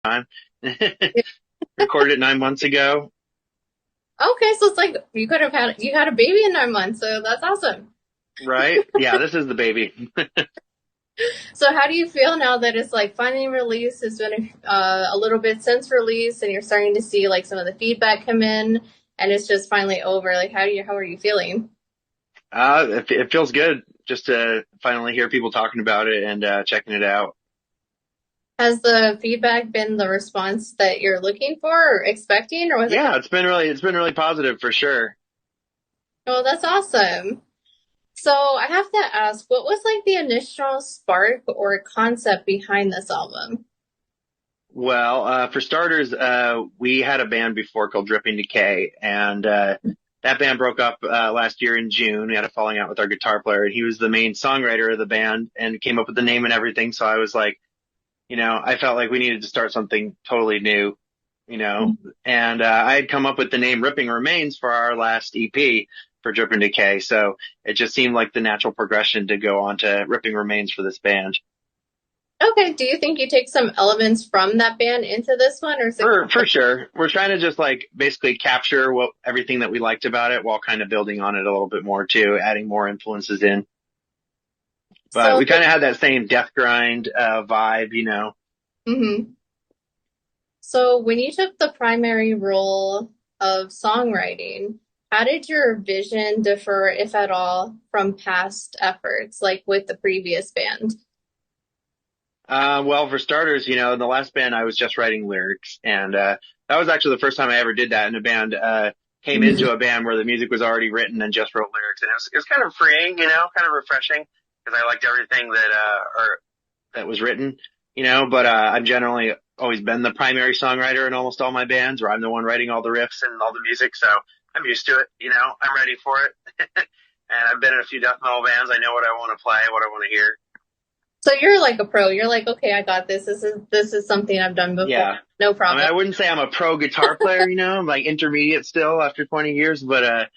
time. Recorded it 9 months ago. Okay, so it's like you had a baby in 9 months, so that's awesome. Right? Yeah, this is the baby. So how do you feel now that it's like finally released? It's been a little bit since release, and you're starting to see like some of the feedback come in, and it's just finally over. Like, how are you feeling? It feels good just to finally hear people talking about it and checking it out. Has the feedback been the response that you're looking for or expecting, or was it? Yeah, it's been really positive for sure. Oh, that's awesome. So I have to ask, what was like the initial spark or concept behind this album? Well, for starters, we had a band before called Dripping Decay, and that band broke up last year in June. We had a falling out with our guitar player, and he was the main songwriter of the band and came up with the name and everything. So I was like, I felt like we needed to start something totally new, and I had come up with the name Ripping Remains for our last EP for Dripping Decay. So it just seemed like the natural progression to go on to Ripping Remains for this band. Okay, do you think you take some elements from that band into this one, or is it For sure. We're trying to just like basically capture what everything that we liked about it while kind of building on it a little bit more too, adding more influences in. But so? we kind of had that same death grind vibe. Mhm. So when you took the primary role of songwriting, how did your vision differ, if at all, from past efforts, like with the previous band? Well, for starters, in the last band I was just writing lyrics, and that was actually the first time I ever did that in a band. Came into a band where the music was already written and just wrote lyrics, and it was kind of freeing, kind of refreshing because I liked everything that was written, but I've generally always been the primary songwriter in almost all my bands, where I'm the one writing all the riffs and all the music, so I'm used to it, I'm ready for it. And I've been in a few death metal bands. I know what I want to play, what I want to hear. So you're like a pro. You're like, okay, I got this. This is something I've done before. Yeah. No I mean, problem. I wouldn't say I'm a pro guitar player, I'm like intermediate still after 20 years, but,